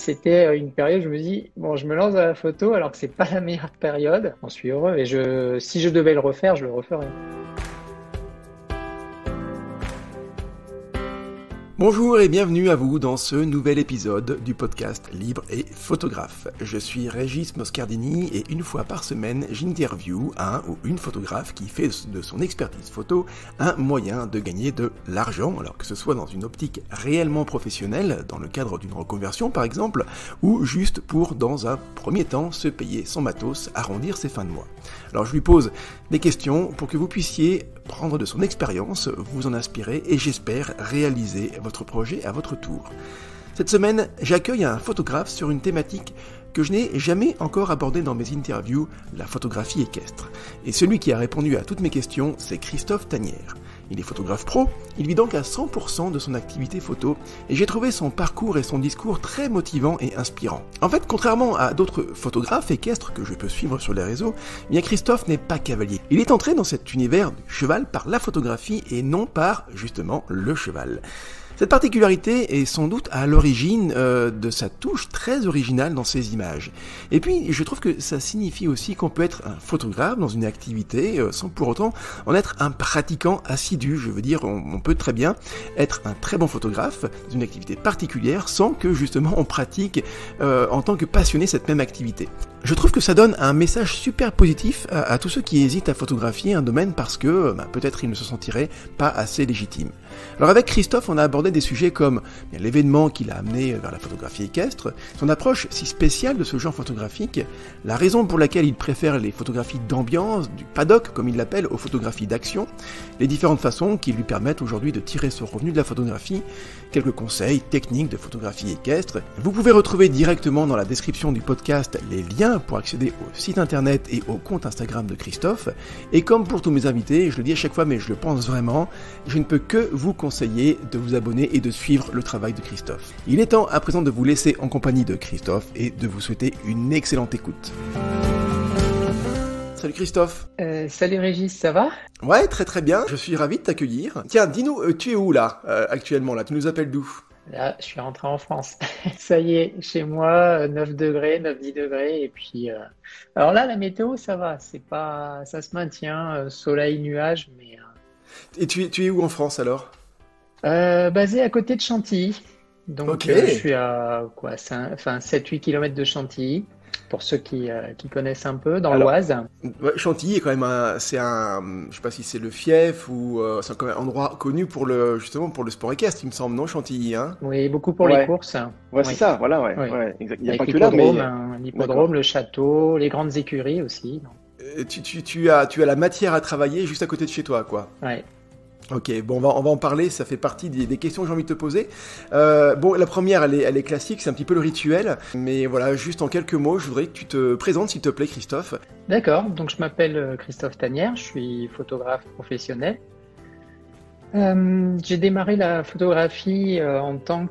C'était une période, je me dis, bon, je me lance dans la photo alors que c'est pas la meilleure période. J'en suis heureux et si je devais le refaire, je le referais. Bonjour et bienvenue à vous dans ce nouvel épisode du podcast Libre et Photographe. Je suis Régis Moscardini et une fois par semaine, j'interviewe un ou une photographe qui fait de son expertise photo un moyen de gagner de l'argent, alors que ce soit dans une optique réellement professionnelle, dans le cadre d'une reconversion par exemple, ou juste pour, dans un premier temps, se payer son matos, arrondir ses fins de mois. Alors je lui pose des questions pour que vous puissiez prendre de son expérience, vous en inspirer et j'espère réaliser votre projet à votre tour. Cette semaine, j'accueille un photographe sur une thématique que je n'ai jamais encore abordée dans mes interviews, la photographie équestre. Et celui qui a répondu à toutes mes questions, c'est Christophe Tanière. Il est photographe pro, il vit donc à 100% de son activité photo, et j'ai trouvé son parcours et son discours très motivant et inspirant. En fait, contrairement à d'autres photographes équestres que je peux suivre sur les réseaux, bien Christophe n'est pas cavalier. Il est entré dans cet univers du cheval par la photographie et non par, justement, le cheval. Cette particularité est sans doute à l'origine de sa touche très originale dans ses images. Et puis, je trouve que ça signifie aussi qu'on peut être un photographe dans une activité sans pour autant en être un pratiquant assidu. Je veux dire, on peut très bien être un très bon photographe dans une activité particulière sans que justement on pratique en tant que passionné cette même activité. Je trouve que ça donne un message super positif à tous ceux qui hésitent à photographier un domaine parce que peut-être ils ne se sentiraient pas assez légitimes. Alors avec Christophe, on a abordé des sujets comme l'événement qui l'a amené vers la photographie équestre, son approche si spéciale de ce genre photographique, la raison pour laquelle il préfère les photographies d'ambiance, du paddock comme il l'appelle, aux photographies d'action, les différentes façons qui lui permettent aujourd'hui de tirer son revenu de la photographie, quelques conseils techniques de photographie équestre. Vous pouvez retrouver directement dans la description du podcast les liens pour accéder au site internet et au compte Instagram de Christophe. Et comme pour tous mes invités, je le dis à chaque fois mais je le pense vraiment, je ne peux que vous conseiller de vous abonner et de suivre le travail de Christophe. Il est temps à présent de vous laisser en compagnie de Christophe et de vous souhaiter une excellente écoute. Salut Christophe. Salut Régis, ça va? Ouais, très très bien, je suis ravi de t'accueillir. Tiens, dis-nous, tu es où là, actuellement là? Tu nous appelles d'où? Là, je suis rentré en France. Ça y est, chez moi, 9 degrés, 9-10 degrés. Et puis, alors là, la météo, ça va. C'est pas, ça se maintient, soleil, nuages, mais Et tu es où en France alors? basé à côté de Chantilly. Donc, Ok. je suis à quoi, 7-8 km de Chantilly, pour ceux qui connaissent un peu, dans Alors, l'Oise. ouais, Chantilly est quand même je sais pas si c'est le fief ou c'est quand même un endroit connu justement pour le sport équestre, il me semble, non, Chantilly, hein? Oui, beaucoup pour les Ouais, courses. ouais, c'est Oui, ça, voilà, ouais, oui. ouais, exact. Il n'y a Avec pas que là, mais l'hippodrome, d'accord. le château, les grandes écuries aussi. Tu as la matière à travailler juste à côté de chez toi, quoi. Ouais. Ok, bon, on va en parler, ça fait partie des questions que j'ai envie de te poser. Bon, la première, elle est classique, c'est un petit peu le rituel, mais voilà, juste en quelques mots, je voudrais que tu te présentes, s'il te plaît, Christophe. D'accord, donc je m'appelle Christophe Tanière, je suis photographe professionnel. J'ai démarré la photographie en tant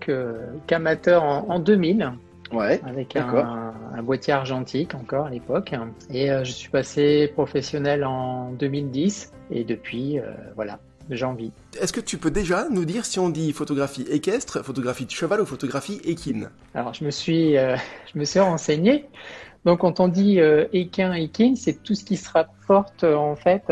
qu'amateur en 2000, Ouais, avec d'accord. un boîtier argentique encore à l'époque. Et je suis passé professionnel en 2010, et depuis, voilà, j'en vis. Est-ce que tu peux déjà nous dire si on dit photographie équestre, photographie de cheval ou photographie équine? Alors je me suis renseigné. Donc quand on dit équin, équine, c'est tout ce qui se rapporte en fait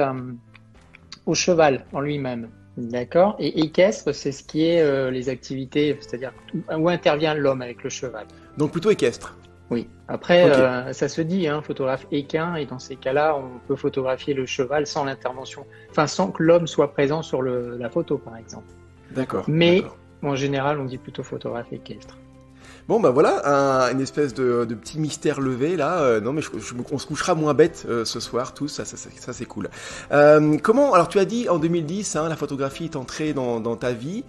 au cheval en lui-même. D'accord? Et équestre, c'est ce qui est les activités, c'est-à-dire où intervient l'homme avec le cheval. Donc plutôt équestre. Oui. Après, Ok. ça se dit, hein, photographe équin, et dans ces cas-là, on peut photographier le cheval sans l'intervention, enfin sans que l'homme soit présent sur la photo, par exemple. D'accord, Mais d'accord. en général, on dit plutôt photographe équestre. Bon bah voilà, une espèce de petit mystère levé là. Non mais on se couchera moins bête ce soir tous, ça c'est cool. Comment, alors tu as dit en 2010, hein, la photographie est entrée dans ta vie.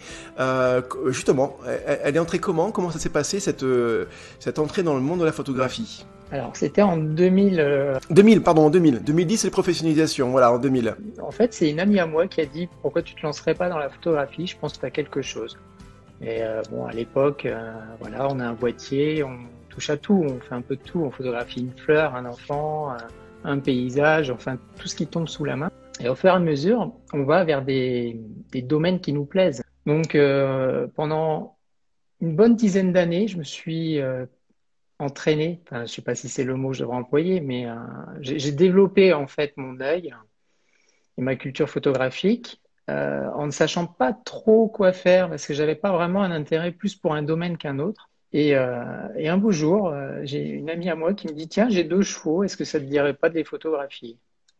Justement, elle est entrée comment? Comment ça s'est passé cette entrée dans le monde de la photographie? Alors, c'était en 2000. 2000, pardon, en 2000. 2010 c'est professionnalisation, voilà, en 2000. En fait, c'est une amie à moi qui a dit pourquoi tu te lancerais pas dans la photographie, je pense que tu as quelque chose. Et bon, à l'époque, voilà, on a un boîtier, on touche à tout, on fait un peu de tout, on photographie une fleur, un enfant, un paysage, enfin tout ce qui tombe sous la main. Et au fur et à mesure, on va vers des domaines qui nous plaisent. Donc pendant une bonne dizaine d'années, je me suis entraîné, enfin, je sais pas si c'est le mot que je devrais employer, mais j'ai développé en fait mon œil et ma culture photographique en ne sachant pas trop quoi faire parce que j'avais pas vraiment un intérêt plus pour un domaine qu'un autre. Et un beau jour, j'ai une amie à moi qui me dit, tiens, j'ai 2 chevaux, est-ce que ça te dirait pas de les photographier?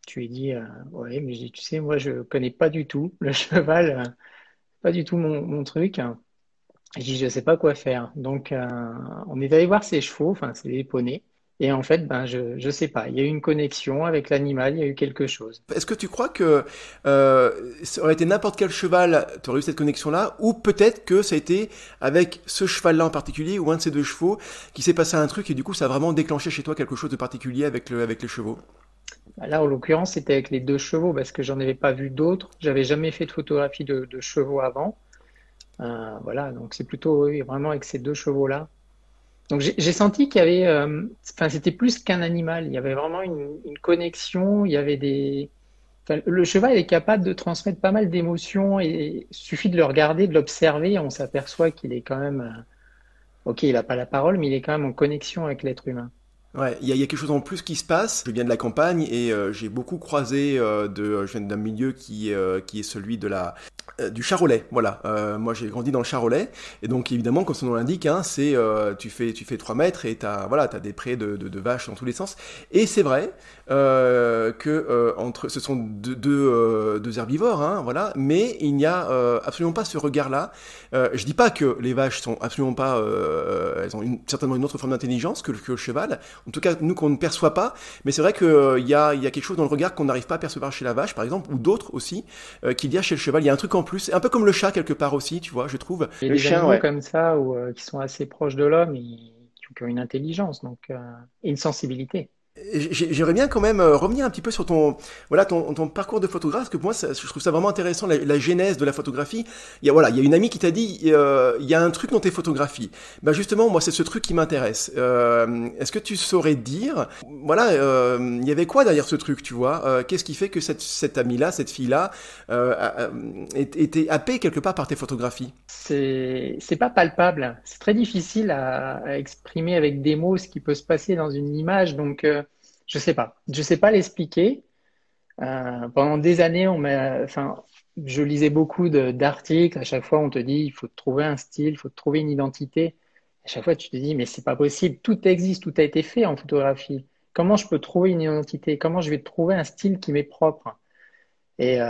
Je lui ai dit, ouais, mais je dis, tu sais, moi, je connais pas du tout le cheval, pas du tout mon truc. Je dis, je sais pas quoi faire. Donc, on est allé voir ses chevaux, enfin, c'est des poneys. Et en fait, ben, je sais pas. Il y a eu une connexion avec l'animal, il y a eu quelque chose. Est-ce que tu crois que ça aurait été n'importe quel cheval, tu aurais eu cette connexion-là, ou peut-être que ça a été avec ce cheval-là en particulier, ou un de ces deux chevaux, qui s'est passé un truc et du coup ça a vraiment déclenché chez toi quelque chose de particulier avec les chevaux? Là, en l'occurrence, c'était avec les 2 chevaux parce que j'en avais pas vu d'autres. J'avais jamais fait de photographie de chevaux avant. Voilà, donc c'est plutôt oui, vraiment avec ces 2 chevaux-là. Donc j'ai senti qu'il y avait, enfin c'était plus qu'un animal. Il y avait vraiment une connexion. Il y avait des, enfin, le cheval est capable de transmettre pas mal d'émotions et il suffit de le regarder, de l'observer, on s'aperçoit qu'il est quand même, ok, il n'a pas la parole, mais il est quand même en connexion avec l'être humain. Ouais, il y a quelque chose en plus qui se passe. Je viens de la campagne et j'ai beaucoup croisé je viens d'un milieu qui est celui de du Charolais. Voilà, moi j'ai grandi dans le Charolais et donc évidemment, comme son nom l'indique, hein, c'est tu fais 3 mètres et t'as des prés de vaches dans tous les sens. Et c'est vrai que entre ce sont deux herbivores, hein, voilà, mais il n'y a absolument pas ce regard-là. Je dis pas que les vaches sont absolument pas, elles ont certainement une autre forme d'intelligence que le cheval. En tout cas, nous qu'on ne perçoit pas, mais c'est vrai qu'il y a quelque chose dans le regard qu'on n'arrive pas à percevoir chez la vache, par exemple, ou d'autres aussi, qu'il y a chez le cheval. Il y a un truc en plus, un peu comme le chat quelque part aussi, tu vois, je trouve. Il y a Le des chien, animaux ouais. comme ça qui sont assez proches de l'homme et qui ont une intelligence donc, et une sensibilité. J'aimerais bien quand même revenir un petit peu sur ton parcours de photographe, parce que pour moi, je trouve ça vraiment intéressant, la genèse de la photographie. Il y a une amie qui t'a dit, il y a un truc dans tes photographies. Ben justement, moi, c'est ce truc qui m'intéresse. Est-ce que tu saurais dire, voilà, il y avait quoi derrière ce truc, tu vois? Qu'est-ce qui fait que cette amie-là, cette fille-là, était happée quelque part par tes photographies? C'est pas palpable. C'est très difficile à exprimer avec des mots ce qui peut se passer dans une image. Donc, je sais pas. Je sais pas l'expliquer. Pendant des années, enfin, je lisais beaucoup d'articles. À chaque fois, on te dit, il faut te trouver un style, il faut te trouver une identité. À chaque fois, tu te dis, mais c'est pas possible. Tout existe, tout a été fait en photographie. Comment je peux trouver une identité? Comment je vais trouver un style qui m'est propre? Et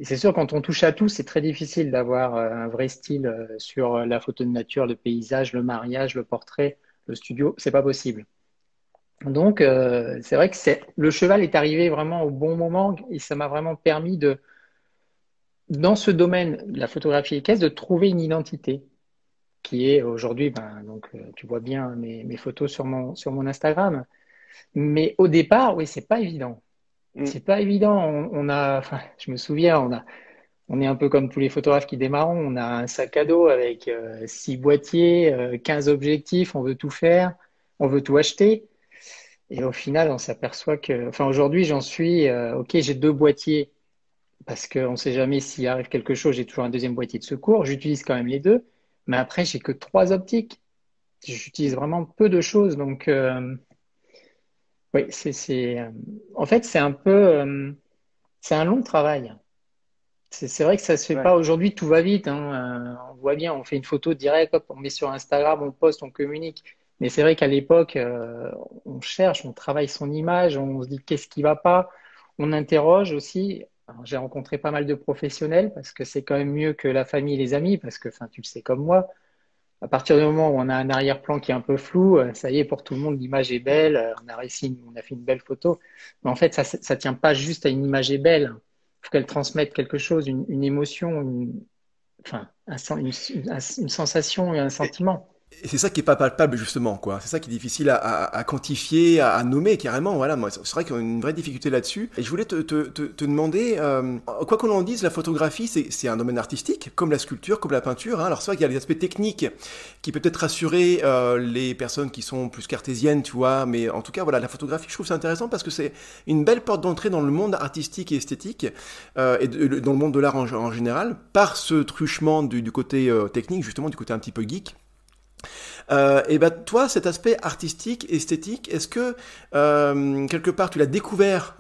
c'est sûr, quand on touche à tout, c'est très difficile d'avoir un vrai style sur la photo de nature, le paysage, le mariage, le portrait, le studio. C'est pas possible. Donc, c'est vrai que le cheval est arrivé vraiment au bon moment et ça m'a vraiment permis dans ce domaine de la photographie équestre, de trouver une identité qui est aujourd'hui, ben, donc, tu vois bien mes photos sur mon Instagram. Mais au départ, oui, c'est pas évident. Mm. C'est pas évident. Enfin, je me souviens, on est un peu comme tous les photographes qui démarrent. On a un sac à dos avec 6 boîtiers, 15 objectifs. On veut tout faire, on veut tout acheter. Et au final, on s'aperçoit que, enfin, aujourd'hui, j'en suis, ok, j'ai 2 boîtiers parce qu'on ne sait jamais s'il arrive quelque chose. J'ai toujours un deuxième boîtier de secours. J'utilise quand même les deux. Mais après, j'ai que 3 optiques. J'utilise vraiment peu de choses. Donc, oui, en fait, c'est un long travail. C'est vrai que ça se fait Ouais. pas aujourd'hui, tout va vite, hein. On voit bien, on fait une photo directe, hop, on met sur Instagram, on poste, on communique. Mais c'est vrai qu'à l'époque, on cherche, on travaille son image, on se dit qu'est-ce qui va pas, on interroge aussi. Alors, j'ai rencontré pas mal de professionnels parce que c'est quand même mieux que la famille et les amis, parce que, enfin, tu le sais comme moi, à partir du moment où on a un arrière-plan qui est un peu flou, ça y est, pour tout le monde, l'image est belle, on a fait une belle photo. Mais en fait, ça tient pas juste à une image est belle. Il faut qu'elle transmette quelque chose, une émotion, enfin, une sensation et un sentiment. Et c'est ça qui est pas palpable justement, quoi. C'est ça qui est difficile à quantifier, à nommer carrément. Voilà, moi, c'est vrai qu'il y a une vraie difficulté là-dessus. Et je voulais te demander, quoi qu'on en dise, la photographie, c'est un domaine artistique, comme la sculpture, comme la peinture. Hein. Alors c'est vrai qu'il y a des aspects techniques qui peut-être rassurer les personnes qui sont plus cartésiennes, tu vois. Mais en tout cas, voilà, la photographie, je trouve ça intéressant parce que c'est une belle porte d'entrée dans le monde artistique et esthétique dans le monde de l'art en général, par ce truchement du côté technique, justement, du côté un petit peu geek. Et ben toi, cet aspect artistique, esthétique, est-ce que quelque part tu l'as découvert,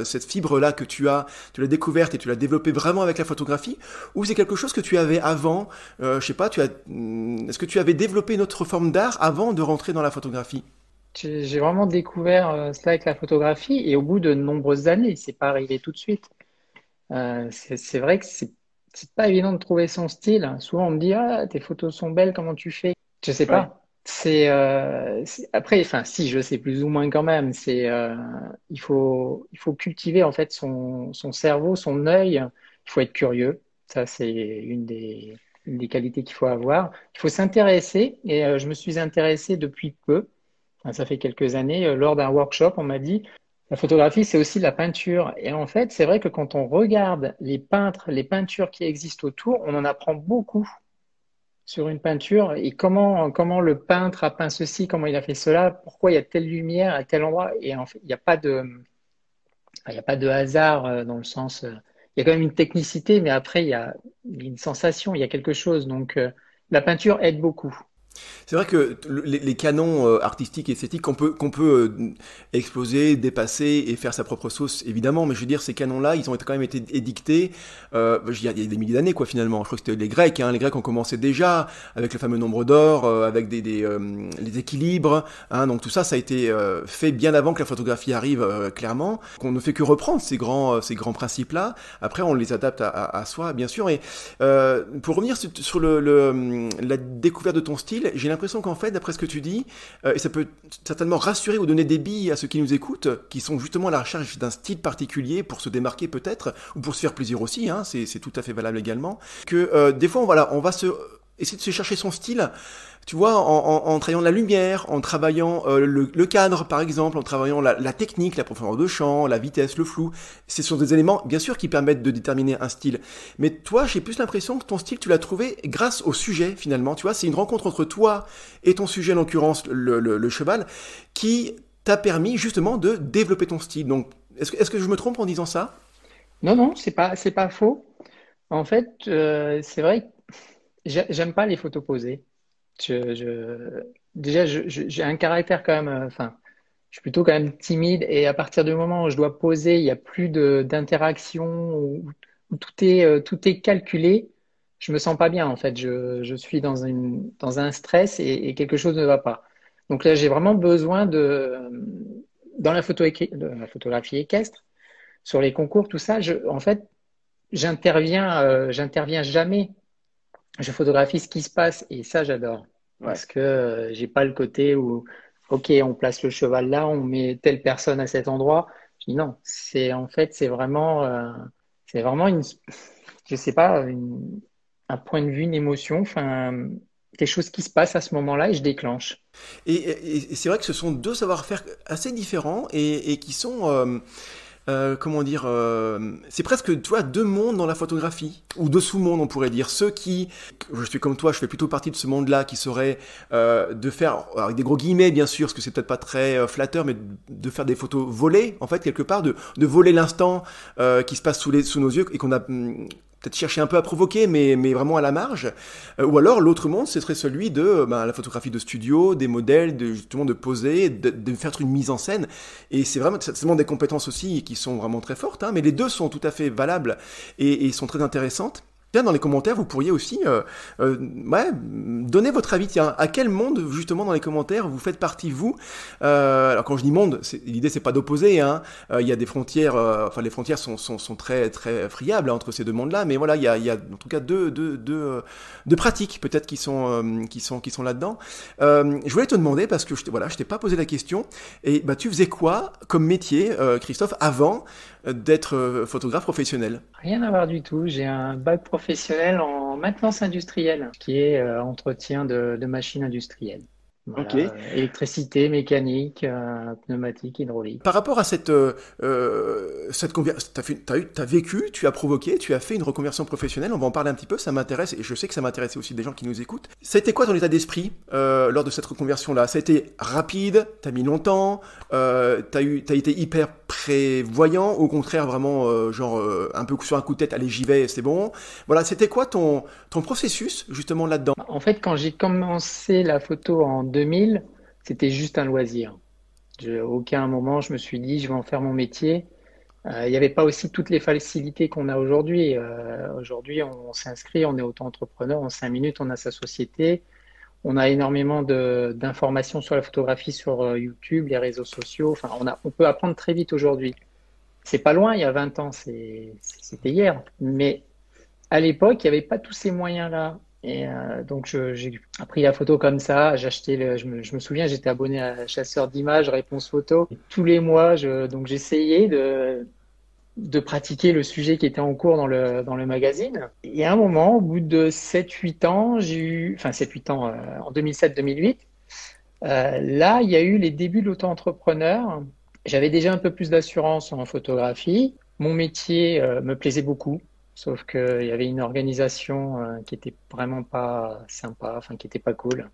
cette fibre-là que tu l'as découverte et tu l'as développée vraiment avec la photographie, ou c'est quelque chose que tu avais avant, je sais pas, est-ce que tu avais développé une autre forme d'art avant de rentrer dans la photographie? J'ai vraiment découvert cela avec la photographie et au bout de nombreuses années, c'est pas arrivé tout de suite. C'est vrai que c'est pas évident de trouver son style. Souvent on me dit ah tes photos sont belles, comment tu fais? Je sais Ouais. pas. Après, enfin si je sais plus ou moins quand même. Il faut cultiver en fait son cerveau, son œil. Il faut être curieux. Ça c'est une des qualités qu'il faut avoir. Il faut s'intéresser et je me suis intéressé depuis peu. Enfin, ça fait quelques années, lors d'un workshop, on m'a dit, la photographie, c'est aussi la peinture. Et en fait, c'est vrai que quand on regarde les peintres, les peintures qui existent autour, on en apprend beaucoup sur une peinture et comment le peintre a peint ceci, comment il a fait cela, pourquoi il y a telle lumière à tel endroit. Et en fait, il y a pas de hasard dans le sens, il y a quand même une technicité, mais après, il y a une sensation, il y a quelque chose. Donc, la peinture aide beaucoup. C'est vrai que les canons artistiques et esthétiques qu'on peut exploser, dépasser et faire sa propre sauce, évidemment, mais je veux dire, ces canons-là, ils ont quand même été édictés il y a des milliers d'années, quoi, finalement. Je crois que c'était les Grecs, hein. Les Grecs ont commencé déjà avec le fameux nombre d'or, avec les équilibres, hein. Donc tout ça, ça a été fait bien avant que la photographie arrive, clairement. Qu'on ne fait que reprendre ces grands principes-là. Après, on les adapte à soi, bien sûr. Et pour revenir sur la découverte de ton style, j'ai l'impression qu'en fait, d'après ce que tu dis, et ça peut certainement rassurer ou donner des billes à ceux qui nous écoutent, qui sont justement à la recherche d'un style particulier pour se démarquer peut-être, ou pour se faire plaisir aussi, hein, c'est tout à fait valable également, que des fois, voilà, on va essayer de se chercher son style, tu vois, en travaillant la lumière, en travaillant le cadre, par exemple, en travaillant la technique, la profondeur de champ, la vitesse, le flou. Ce sont des éléments, bien sûr, qui permettent de déterminer un style. Mais toi, j'ai plus l'impression que ton style, tu l'as trouvé grâce au sujet, finalement. Tu vois, c'est une rencontre entre toi et ton sujet, en l'occurrence, le cheval, qui t'a permis, justement, de développer ton style. Donc, est-ce que je me trompe en disant ça? Non, non, c'est pas faux. En fait, c'est vrai que j'aime pas les photos posées. Déjà, j'ai un caractère quand même, enfin, je suis plutôt quand même timide et à partir du moment où je dois poser, il y a plus d'interaction où tout est calculé. Je me sens pas bien en fait. Je suis dans un stress et quelque chose ne va pas. Donc là, j'ai vraiment besoin dans de la photographie équestre, sur les concours, tout ça. En fait, j'interviens jamais. Je photographie ce qui se passe et ça, j'adore. Ouais. Parce que j'ai pas le côté où, OK, on place le cheval là, on met telle personne à cet endroit. Je dis non, en fait, c'est vraiment je sais pas, un point de vue, une émotion, enfin, quelque chose qui se passe à ce moment-là et je déclenche. Et c'est vrai que ce sont deux savoir-faire assez différents et qui sont, comment dire, c'est presque, tu vois, deux mondes dans la photographie, ou deux sous-mondes, on pourrait dire. Je suis comme toi, je fais plutôt partie de ce monde-là qui serait de faire, alors avec des gros guillemets bien sûr, parce que c'est peut-être pas très flatteur, mais de faire des photos volées, en fait, quelque part, de voler l'instant qui se passe sous nos yeux et qu'on a peut-être cherché un peu à provoquer, mais vraiment à la marge. Ou alors l'autre monde, ce serait celui de la photographie de studio, des modèles, justement de poser, de faire une mise en scène. Et c'est vraiment des compétences aussi qui sont vraiment très fortes, hein, mais les deux sont tout à fait valables et sont très intéressantes. Tiens, dans les commentaires, vous pourriez aussi ouais, donner votre avis. Tiens, à quel monde, justement, dans les commentaires, vous faites partie, vous Alors, quand je dis monde, l'idée, c'est pas d'opposer. Hein. Il y a des frontières, enfin, les frontières sont très, très friables, hein, entre ces deux mondes-là. Mais voilà, il y a en tout cas deux pratiques, peut-être, qui sont là-dedans. Je voulais te demander, parce que je t'ai pas posé la question, et bah, tu faisais quoi comme métier, Christophe, avant d'être photographe professionnel? Rien à voir du tout. J'ai un bac professionnel en maintenance industrielle, qui est entretien de machines industrielles. Ok. Voilà, électricité, mécanique, pneumatique, hydraulique. Par rapport à cette conversion, t'as vécu, tu as provoqué, tu as fait une reconversion professionnelle, on va en parler un petit peu, ça m'intéresse, et je sais que ça m'intéresse aussi des gens qui nous écoutent. Ça a été quoi ton état d'esprit lors de cette reconversion-là? Ça a été rapide, t'as mis longtemps, t'as été hyper prévoyant, au contraire vraiment un peu sur un coup de tête, allez j'y vais, c'est bon. Voilà, c'était quoi ton processus justement là-dedans? En fait, quand j'ai commencé la photo en 2000, c'était juste un loisir. À aucun moment, je me suis dit, je vais en faire mon métier. Il n'y avait pas aussi toutes les facilités qu'on a aujourd'hui. Aujourd'hui, on s'inscrit, on est auto-entrepreneur. En 5 minutes, on a sa société. On a énormément d'informations sur la photographie sur YouTube, les réseaux sociaux. Enfin, on peut apprendre très vite aujourd'hui. C'est pas loin, il y a 20 ans, c'était hier. Mais à l'époque, il n'y avait pas tous ces moyens-là. Et donc, j'ai appris la photo comme ça. Je me souviens, j'étais abonné à Chasseur d'images, Réponse Photo. Et tous les mois, donc j'essayais de pratiquer le sujet qui était en cours dans le magazine. Et à un moment, au bout de 7-8 ans, enfin 7-8 ans, en 2007-2008, là, il y a eu les débuts de l'auto-entrepreneur. J'avais déjà un peu plus d'assurance en photographie. Mon métier me plaisait beaucoup, sauf qu'il y avait une organisation qui était vraiment pas sympa, enfin qui était pas cool.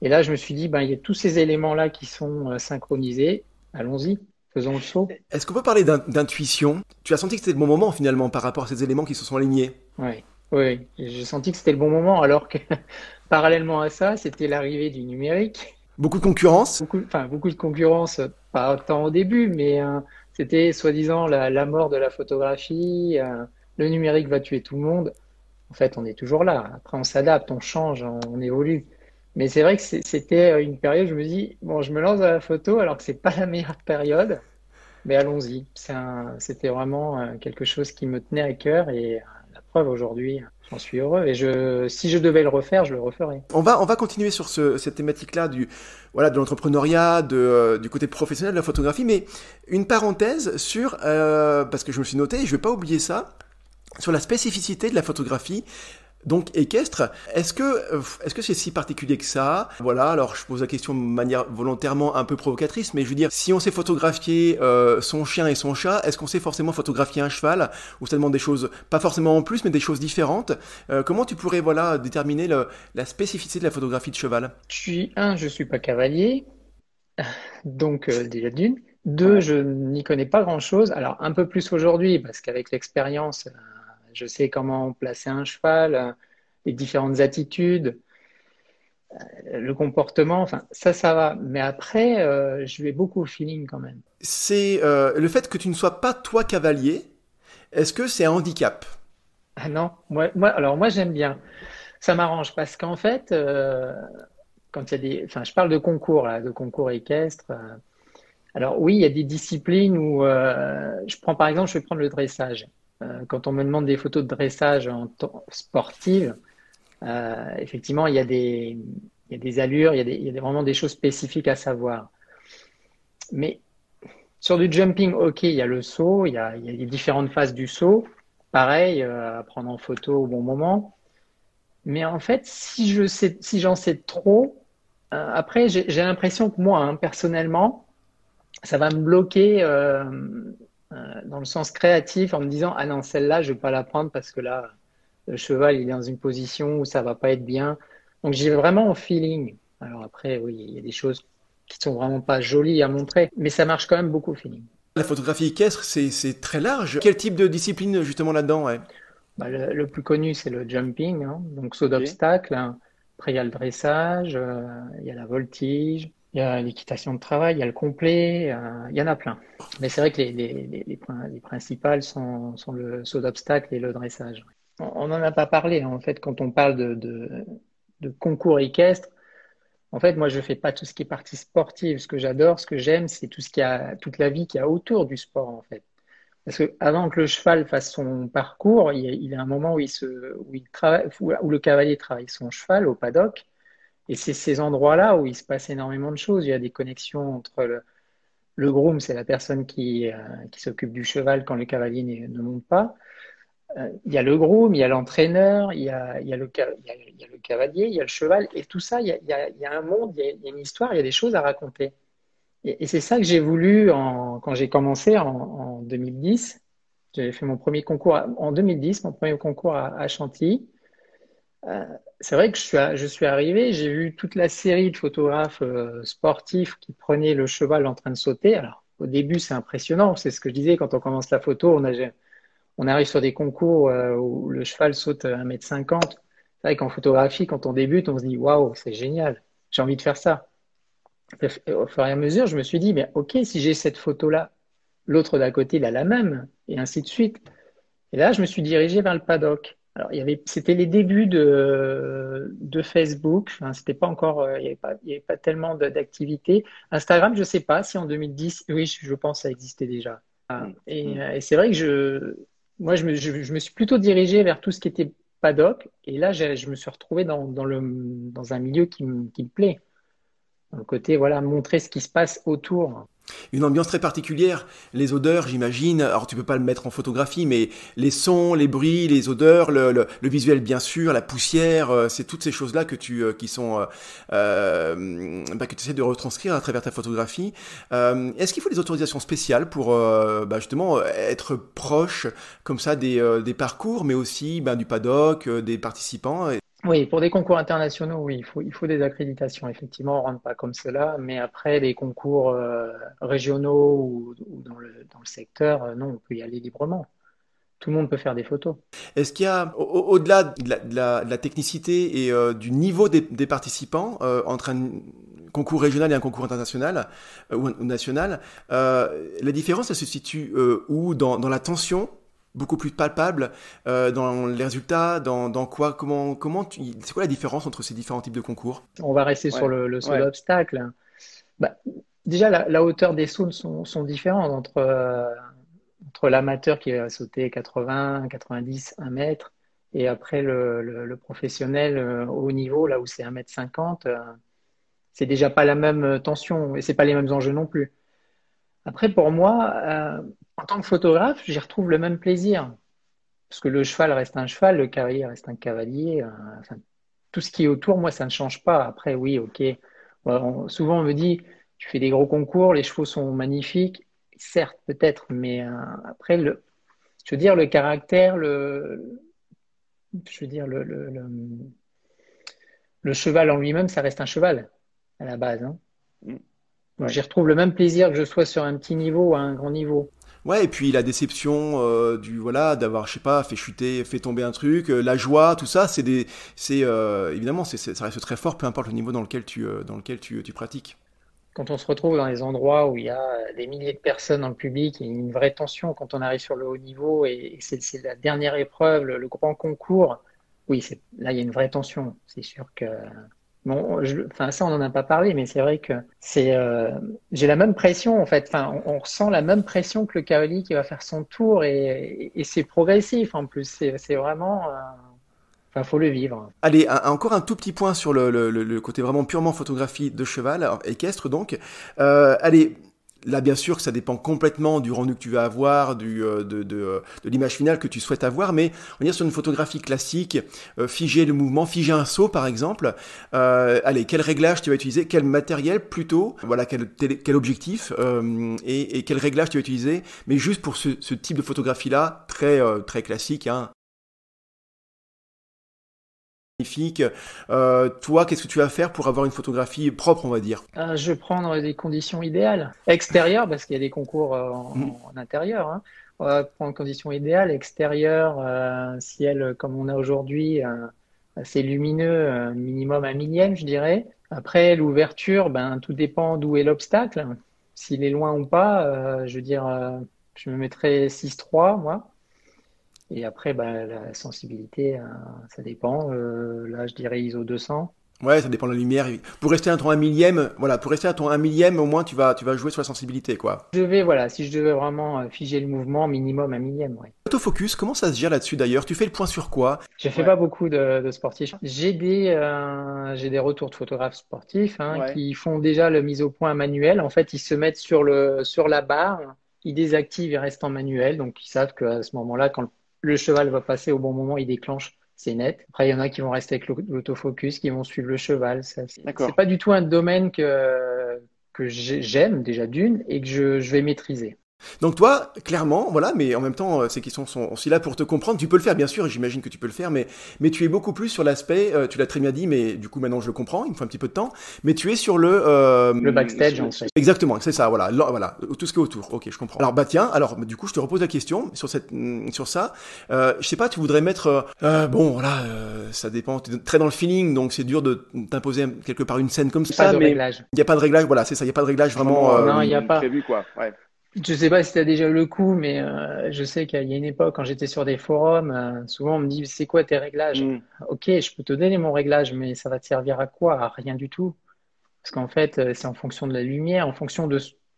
Et là, je me suis dit, ben, il y a tous ces éléments-là qui sont synchronisés. Allons-y, faisons le saut. Est-ce qu'on peut parler d'intuition? Tu as senti que c'était le bon moment finalement par rapport à ces éléments qui se sont alignés? Oui, oui, j'ai senti que c'était le bon moment, alors que parallèlement à ça, c'était l'arrivée du numérique. Beaucoup de concurrence? Beaucoup de concurrence, pas tant au début, mais c'était soi-disant la mort de la photographie. Le numérique va tuer tout le monde. En fait, on est toujours là. Après, on s'adapte, on change, on évolue. Mais c'est vrai que c'était une période, je me dis, bon, je me lance dans la photo alors que c'est pas la meilleure période, mais allons-y. C'était vraiment quelque chose qui me tenait à cœur et la preuve aujourd'hui, j'en suis heureux. Et si je devais le refaire, je le referais. On va continuer sur cette thématique-là voilà, de l'entrepreneuriat, du côté professionnel de la photographie, mais une parenthèse sur, parce que je me suis noté, et je vais pas oublier ça, sur la spécificité de la photographie. Donc équestre, est-ce que c'est si particulier que ça? Voilà, alors je pose la question de manière volontairement un peu provocatrice, mais je veux dire, si on sait photographier son chien et son chat, est-ce qu'on sait forcément photographier un cheval? Ou ça demande des choses, pas forcément en plus, mais des choses différentes? Comment tu pourrais voilà déterminer la spécificité de la photographie de cheval? Je suis pas cavalier, donc déjà d'une. Deux, Ouais. je n'y connais pas grand-chose. Alors un peu plus aujourd'hui, parce qu'avec l'expérience, je sais comment placer un cheval, les différentes attitudes, le comportement. Enfin, ça va. Mais après, je vais beaucoup au feeling quand même. C'est le fait que tu ne sois pas toi cavalier, est-ce que c'est un handicap? Ah non, alors moi j'aime bien. Ça m'arrange parce qu'en fait, quand il y a enfin, je parle de concours là, de concours équestres. Alors oui, il y a des disciplines où je prends par exemple, je vais prendre le dressage. Quand on me demande des photos de dressage en sportive, effectivement, il y a des allures, vraiment des choses spécifiques à savoir. Mais sur du jumping, ok, il y a le saut, il y a les différentes phases du saut. Pareil, à prendre en photo au bon moment. Mais en fait, si j'en sais trop, après, j'ai l'impression que moi, hein, personnellement, ça va me bloquer dans le sens créatif en me disant, ah non, celle-là, je vais pas la prendre parce que là, le cheval, il est dans une position où ça va pas être bien. Donc, j'y vais vraiment au feeling. Alors après, oui, il y a des choses qui sont vraiment pas jolies à montrer, mais ça marche quand même beaucoup au feeling. La photographie équestre, c'est très large. Quel type de discipline justement là-dedans, ouais? Bah, le plus connu, c'est le jumping, hein, donc saut Ok. d'obstacle, hein. Après, il y a le dressage, il y a la voltige, il y a l'équitation de travail, il y a le complet, il y en a plein. Mais c'est vrai que les principales sont le saut d'obstacle et le dressage. On n'en a pas parlé, hein, en fait, quand on parle de concours équestre. En fait, moi, je fais pas tout ce qui est partie sportive. Ce que j'adore, ce que j'aime, c'est tout ce qu'il y a, toute la vie qu'il y a autour du sport, en fait. Parce que avant que le cheval fasse son parcours, il y a un moment où il travaille, où le cavalier travaille son cheval au paddock. Et c'est ces endroits-là où il se passe énormément de choses. Il y a des connexions entre le groom, c'est la personne qui s'occupe du cheval quand le cavalier ne monte pas. Il y a le groom, il y a l'entraîneur, il y a le cavalier, il y a le cheval, et tout ça, il y a un monde, il y a une histoire, il y a des choses à raconter. Et c'est ça que j'ai voulu quand j'ai commencé en 2010. J'avais fait mon premier concours en 2010, mon premier concours à Chantilly. Euh, c'est vrai que je suis arrivé, j'ai vu toute la série de photographes sportifs qui prenaient le cheval en train de sauter. Alors, au début, c'est impressionnant, c'est ce que je disais, quand on commence la photo, on arrive sur des concours où le cheval saute 1,50 m. C'est vrai qu'en photographie, quand on débute, on se dit waouh, c'est génial, j'ai envie de faire ça. Et au fur et à mesure, je me suis dit, mais ok, si j'ai cette photo-là, l'autre d'à côté, il a la même, et ainsi de suite. Et là, je me suis dirigé vers le paddock. Alors, c'était les débuts de Facebook. Enfin, c'était pas encore, il y avait pas tellement d'activité. Instagram, je sais pas si en 2010, oui, je pense que ça existait déjà. Et c'est vrai que moi, je me suis plutôt dirigé vers tout ce qui était paddock. Et là, je me suis retrouvé dans un milieu qui me plaît. Dans le côté, voilà, montrer ce qui se passe autour. Une ambiance très particulière, les odeurs, j'imagine. Alors tu peux pas le mettre en photographie, mais les sons, les bruits, les odeurs, le visuel bien sûr, la poussière, c'est toutes ces choses-là que qui sont que tu essaies de retranscrire à travers ta photographie. Est-ce qu'il faut des autorisations spéciales pour justement être proche comme ça des parcours, mais aussi du paddock, des participants? Oui, pour des concours internationaux, oui, il faut des accréditations. Effectivement, on rentre pas comme cela, mais après, les concours régionaux ou dans le secteur, non, on peut y aller librement. Tout le monde peut faire des photos. Est-ce qu'il y a, au-delà de la technicité et du niveau des participants, entre un concours régional et un concours international ou national, la différence, elle se situe où dans la tension, beaucoup plus palpable, dans les résultats, dans quoi, c'est quoi la différence entre ces différents types de concours? On va rester sur le saut d'obstacle. Bah, déjà, la hauteur des sauts sont différentes entre l'amateur qui va sauter 80, 90, 1 mètre, et après le professionnel au haut niveau, là où c'est 1,50 m, c'est déjà pas la même tension et c'est pas les mêmes enjeux non plus. Après, pour moi, en tant que photographe, j'y retrouve le même plaisir. Parce que le cheval reste un cheval, le cavalier reste un cavalier. Enfin, tout ce qui est autour, moi, ça ne change pas. Après, oui, ok. Souvent, on me dit, tu fais des gros concours, les chevaux sont magnifiques. Certes, peut-être, mais après, je veux dire, le caractère, je veux dire, le cheval en lui-même, ça reste un cheval à la base, hein. Donc, j'y retrouve le même plaisir que je sois sur un petit niveau ou à un grand niveau. Ouais, et puis la déception d'avoir, je sais pas, fait tomber un truc, la joie, tout ça, évidemment, ça reste très fort, peu importe le niveau dans lequel tu pratiques. Quand on se retrouve dans des endroits où il y a des milliers de personnes dans le public, il y a une vraie tension quand on arrive sur le haut niveau et c'est la dernière épreuve, le grand concours. Oui, là, il y a une vraie tension. C'est sûr que bon, enfin, ça, on n'en a pas parlé, mais c'est vrai que j'ai la même pression, en fait. Enfin, on ressent la même pression que le cavalier qui va faire son tour et c'est progressif en plus. C'est vraiment, enfin, faut le vivre. Allez, encore un tout petit point sur le côté vraiment purement photographie de cheval, alors, équestre donc. Allez, là bien sûr que ça dépend complètement du rendu que tu vas avoir, de l'image finale que tu souhaites avoir, mais on va dire sur une photographie classique, figer le mouvement, figer un saut par exemple. Allez, quel réglage tu vas utiliser, quel matériel plutôt, voilà, quel objectif et quel réglage tu vas utiliser, mais juste pour ce type de photographie-là, très classique, hein. Magnifique. Toi, qu'est-ce que tu vas faire pour avoir une photographie propre, on va dire? Je vais prendre des conditions idéales. Extérieures, parce qu'il y a des concours en intérieur, hein. On va prendre conditions idéales, extérieures, ciel comme on a aujourd'hui, assez lumineux, minimum 1 millième, je dirais. Après, l'ouverture, ben, tout dépend d'où est l'obstacle. S'il est loin ou pas, je veux dire, je me mettrais 6,3, moi. Et après, ben, la sensibilité, ça dépend. Là, je dirais ISO 200. Ouais, ça dépend de la lumière. Pour rester à ton 1 millième, voilà, pour rester à ton 1 millième, au moins tu vas jouer sur la sensibilité, quoi. Voilà, si je devais vraiment figer le mouvement, minimum 1 millième, ouais. Autofocus, comment ça se gère là-dessus d'ailleurs? Tu fais le point sur quoi? J'ai fait pas beaucoup de sportifs. J'ai des retours de photographes sportifs, hein, qui font déjà le mise au point manuel. En fait, ils se mettent sur la barre, ils désactivent, ils restent en manuel. Donc, ils savent qu'à ce moment-là, quand le cheval va passer au bon moment, il déclenche, c'est net. Après, il y en a qui vont rester avec l'autofocus, qui vont suivre le cheval. C'est D'accord. pas du tout un domaine que j'aime déjà d'une et que je vais maîtriser. Donc toi, clairement, voilà, mais en même temps, ces questions sont aussi là pour te comprendre. Tu peux le faire, bien sûr, et j'imagine que tu peux le faire, mais tu es beaucoup plus sur l'aspect, tu l'as très bien dit, mais du coup maintenant je le comprends, il me faut un petit peu de temps, mais tu es sur Le backstage, en fait. Exactement, c'est ça, voilà, voilà, tout ce qui est autour, ok, je comprends. Alors bah tiens, alors du coup je te repose la question sur ça, je sais pas, tu voudrais mettre, bon voilà, ça dépend, tu es très dans le feeling, donc c'est dur de t'imposer quelque part une scène comme ça, Pas de mais réglage. il n'y a pas de réglage, voilà, c'est ça, il n'y a pas de réglage vraiment... Non, il n'y a pas. prévu, quoi. Ouais. Je sais pas si tu as déjà eu le coup, mais je sais qu'il y a une époque, quand j'étais sur des forums, souvent on me dit, c'est quoi tes réglages? Mm. Ok, je peux te donner mon réglage, mais ça va te servir à quoi? À rien du tout. Parce qu'en fait, c'est en fonction de la lumière, en fonction de...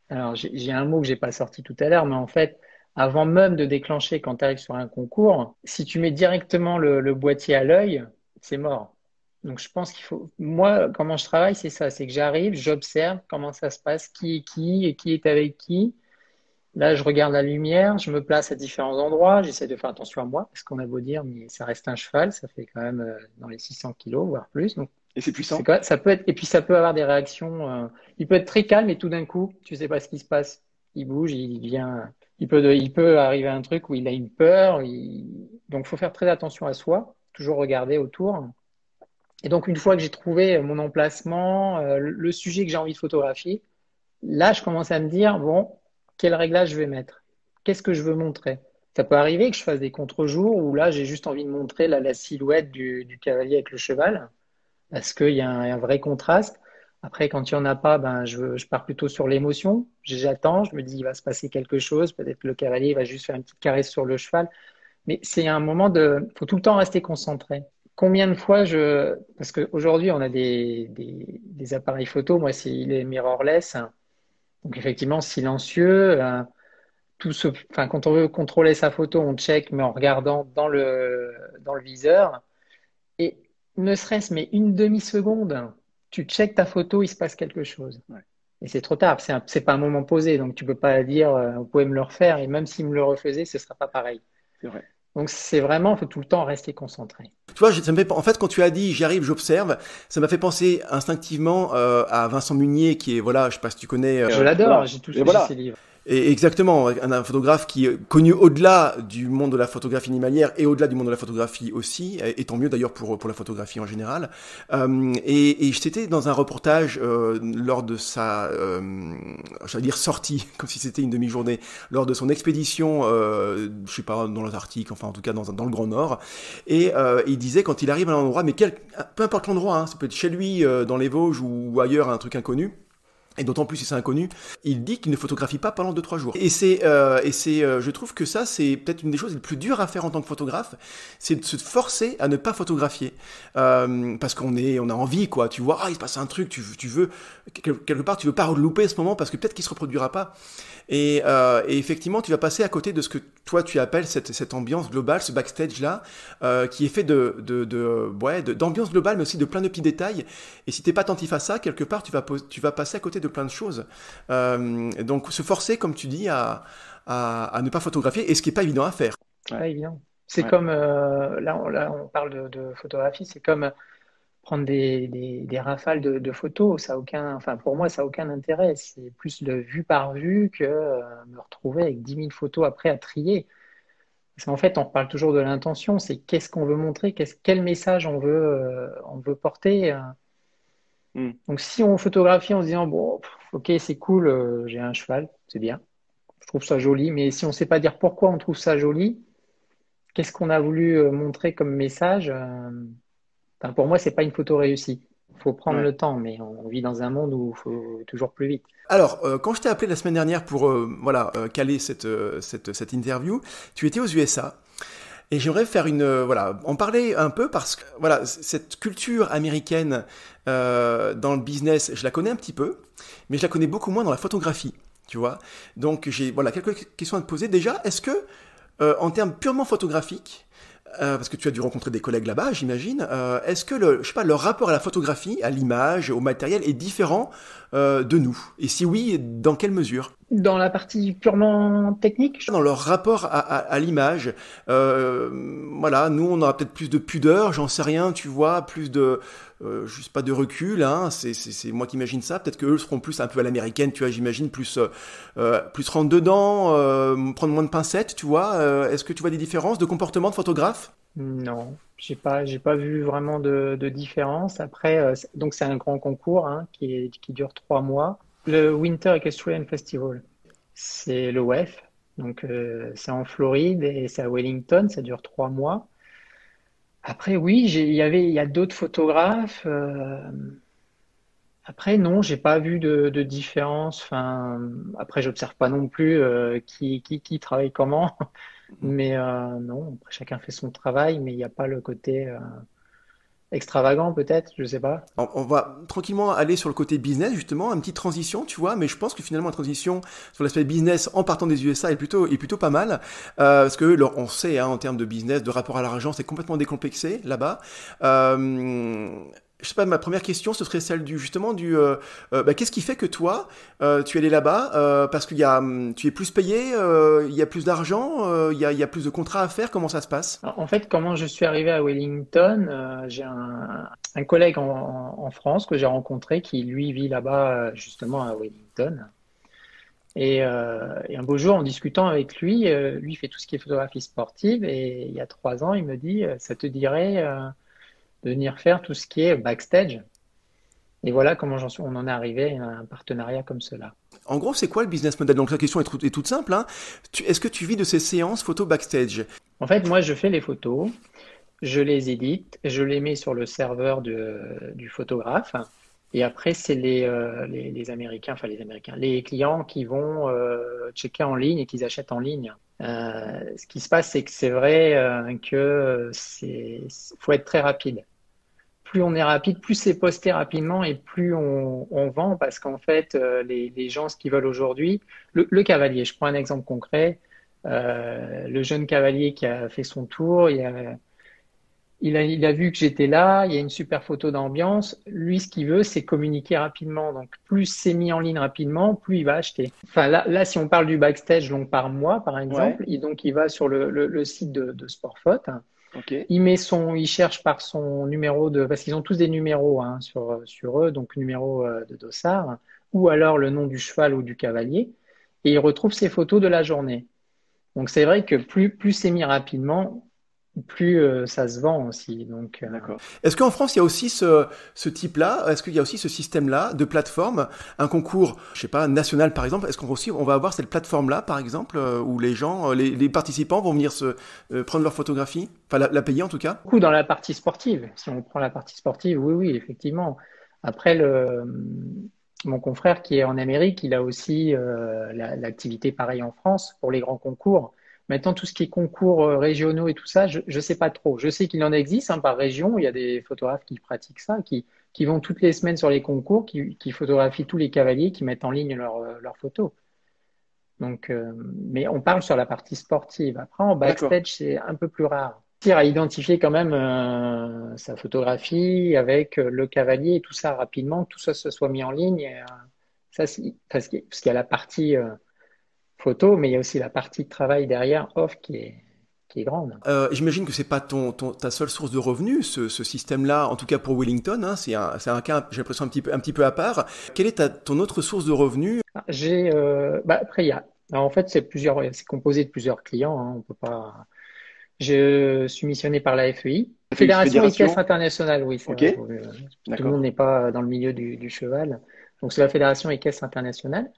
Alors, j'ai un mot que j'ai pas sorti tout à l'heure, mais en fait, avant même de déclencher, quand tu arrives sur un concours, si tu mets directement le boîtier à l'œil, c'est mort. Donc, je pense qu'il faut... Moi, comment je travaille, c'est ça, c'est que j'arrive, j'observe comment ça se passe, qui est qui et qui est avec qui. Là, je regarde la lumière, je me place à différents endroits, j'essaie de faire attention à moi, parce qu'on a beau dire, mais ça reste un cheval, ça fait quand même dans les 600 kilos, voire plus. Donc, Et c'est puissant. ça peut être, et puis ça peut avoir des réactions. Il peut être très calme et tout d'un coup, tu sais pas ce qui se passe. Il bouge, il vient, il peut arriver à un truc où il a une peur. Donc, faut faire très attention à soi, toujours regarder autour. Et donc, une fois que j'ai trouvé mon emplacement, le sujet que j'ai envie de photographier, là, je commence à me dire, bon, quel réglage je vais mettre? Qu'est-ce que je veux montrer? Ça peut arriver que je fasse des contre-jours où là, j'ai juste envie de montrer la silhouette du cavalier avec le cheval, parce qu'il y a un vrai contraste. Après, quand il n'y en a pas, ben, je pars plutôt sur l'émotion. J'attends, je me dis, il va se passer quelque chose. Peut-être que le cavalier va juste faire une petite caresse sur le cheval. Mais c'est un moment faut tout le temps rester concentré. Combien de fois parce qu'aujourd'hui, on a des appareils photo. Moi, c'est les mirrorless. Donc effectivement, silencieux. Enfin, quand on veut contrôler sa photo, on check, mais en regardant dans le viseur. Et ne serait-ce mais une demi-seconde, tu checkes ta photo, il se passe quelque chose. Ouais. Et c'est trop tard, c'est pas un moment posé, donc tu peux pas dire, vous pouvez me le refaire, et même s'il me le refaisait, ce sera pas pareil. C'est vrai. Donc c'est vraiment, il faut tout le temps rester concentré. Tu vois, en fait, quand tu as dit j'arrive, j'observe, ça m'a fait penser instinctivement à Vincent Munier, qui est, voilà, je sais pas si tu connais. Je l'adore, voilà. j'ai tous Et voilà. ses livres. Et exactement, un photographe qui est connu au-delà du monde de la photographie animalière et au-delà du monde de la photographie aussi, et tant mieux d'ailleurs pour la photographie en général. Et j'étais dans un reportage lors de sa, j'allais dire sortie, comme si c'était une demi-journée, lors de son expédition, je sais pas, dans l'Antarctique, enfin en tout cas dans le Grand Nord. Et il disait quand il arrive à un endroit, mais peu importe l'endroit, hein, ça peut être chez lui, dans les Vosges ou ailleurs, un truc inconnu. Et d'autant plus si c'est inconnu, il dit qu'il ne photographie pas pendant 2-3 jours. Je trouve que ça, c'est peut-être une des choses les plus dures à faire en tant que photographe, c'est de se forcer à ne pas photographier. Parce on a envie, quoi. Tu vois, il se passe un truc, tu veux, quelque part, tu veux pas louper ce moment parce que peut-être qu'il se reproduira pas. Et effectivement, tu vas passer à côté de ce que toi tu appelles cette ambiance globale, ce backstage-là, qui est fait d'ambiance globale, mais aussi de plein de petits détails. Et si t'es pas attentif à ça, quelque part, tu vas passer à côté de plein de choses. Donc, se forcer, comme tu dis, à ne pas photographier, et ce qui est pas évident à faire. Pas évident. C'est comme, là, on parle de photographie, c'est comme prendre des rafales de photos, ça a enfin, pour moi, ça n'a aucun intérêt. C'est plus le vue par vue que me retrouver avec 10 000 photos après à trier. Parce qu'en fait, on parle toujours de l'intention, c'est qu'est-ce qu'on veut montrer, quel message on veut porter. Donc, si on photographie en se disant, bon, ok, c'est cool, j'ai un cheval, c'est bien, je trouve ça joli, mais si on ne sait pas dire pourquoi on trouve ça joli, qu'est-ce qu'on a voulu montrer comme message? Enfin, pour moi, c'est pas une photo réussie. Il faut prendre le temps, mais on vit dans un monde où il faut toujours plus vite. Alors, quand je t'ai appelé la semaine dernière pour caler cette interview, tu étais aux USA. Et j'aimerais faire en parler un peu parce que cette culture américaine dans le business, je la connais un petit peu, mais je la connais beaucoup moins dans la photographie, tu vois. Donc j'ai quelques questions à te poser. Déjà, est-ce que en termes purement photographiques, parce que tu as dû rencontrer des collègues là-bas, j'imagine, est-ce que leur rapport à la photographie, à l'image, au matériel est différent de nous? Et si oui, dans quelle mesure? Dans la partie purement technique, Dans leur rapport à l'image, voilà, nous on aura peut-être plus de pudeur, j'en sais rien, tu vois, plus de, je sais pas, de recul, hein, c'est moi qui imagine ça. Peut-être qu'eux seront plus un peu à l'américaine, tu vois, j'imagine plus rentre dedans, prendre moins de pincettes, tu vois. Est-ce que tu vois des différences de comportement de photographe? non, j'ai pas vu vraiment de différence. Après, donc c'est un grand concours hein, qui dure 3 mois. Le Winter Equestrian Festival, c'est le WEF. Donc c'est en Floride et c'est à Wellington. Ça dure 3 mois. Après, oui, il y a d'autres photographes. Après, non, j'ai pas vu de différence. Enfin, après, j'observe pas non plus qui travaille comment. Mais non, après, chacun fait son travail, mais il n'y a pas le côté extravagant, peut-être, je sais pas. On va tranquillement aller sur le côté business, justement, une petite transition, tu vois, mais je pense que finalement la transition sur l'aspect business en partant des USA est plutôt pas mal, parce que on sait, hein, en termes de business, de rapport à l'argent, c'est complètement décomplexé là-bas. Euh, je sais pas, ma première question, ce serait celle justement qu'est-ce qui fait que toi, tu es allé là-bas, parce tu es plus payé, il y a plus d'argent, il y a plus de contrats à faire, comment ça se passe? En fait, comment je suis arrivé à Wellington, j'ai un collègue en France que j'ai rencontré qui, lui, vit là-bas, justement à Wellington. Et un beau jour, en discutant avec lui, lui fait tout ce qui est photographie sportive. Et il y a 3 ans, il me dit, ça te dirait de venir faire tout ce qui est backstage. Et voilà comment on en est arrivé à un partenariat comme cela. En gros, c'est quoi le business model? Donc la question est toute simple, hein. Est-ce que tu vis de ces séances photo backstage? En fait, moi, je fais les photos, je les édite, je les mets sur le serveur du photographe. Et après, c'est les Américains, enfin les Américains, les clients qui vont checker en ligne et qu'ils achètent en ligne. Ce qui se passe, c'est que c'est vrai que faut être très rapide. Plus on est rapide, plus c'est posté rapidement et plus on vend parce qu'en fait, les gens, ce qu'ils veulent aujourd'hui, le cavalier, je prends un exemple concret, le jeune cavalier qui a fait son tour, il a vu que j'étais là, il y a une super photo d'ambiance. Lui, ce qu'il veut, c'est communiquer rapidement. Donc, plus c'est mis en ligne rapidement, plus il va acheter. Enfin, là, si on parle du backstage, donc par mois, par Ouais, exemple, donc il va sur le site de Sportphoto. ok. Il cherche par son numéro parce qu'ils ont tous des numéros hein, sur eux, donc numéro de dossard, ou alors le nom du cheval ou du cavalier, et il retrouve ses photos de la journée. Donc c'est vrai que plus c'est mis rapidement, plus ça se vend aussi. Donc D'accord. Est-ce qu'en France, il y a aussi ce type-là, est-ce qu'il y a aussi ce système-là de plateforme, un concours, je sais pas, national par exemple, est-ce on va avoir cette plateforme-là, par exemple, où les gens, les participants vont venir prendre leur photographie, enfin la payer en tout cas? beaucoup dans la partie sportive. Si on prend la partie sportive, oui, oui, effectivement. Après, mon confrère qui est en Amérique, il a aussi l'activité pareille en France pour les grands concours. Maintenant, tout ce qui est concours régionaux et tout ça, je ne sais pas trop. Je sais qu'il en existe hein, par région. Il y a des photographes qui pratiquent ça, qui vont toutes les semaines sur les concours, qui photographient tous les cavaliers, qui mettent en ligne leurs photos. Donc, mais on parle sur la partie sportive. Après, en D'accord. backstage, c'est un peu plus rare. Réussir à identifier quand même sa photographie avec le cavalier et tout ça rapidement, que tout ça se soit mis en ligne. Et, ça, parce qu'il y a la partie photo, mais il y a aussi la partie de travail derrière, off, qui est grande. J'imagine que c'est pas ta seule source de revenus, ce système-là, en tout cas pour Wellington, hein, c'est un cas, j'ai l'impression un petit peu à part. Quelle est ton autre source de revenus? Après, alors, en fait, c'est composé de plusieurs clients. Hein, on peut pas. Je suis missionné par la FEI, Fédération équestre Fédération. internationale. Oui, c'est Ok, vrai. Tout le monde d'accord. n'est pas dans le milieu du cheval. Donc, c'est la Fédération équestre internationale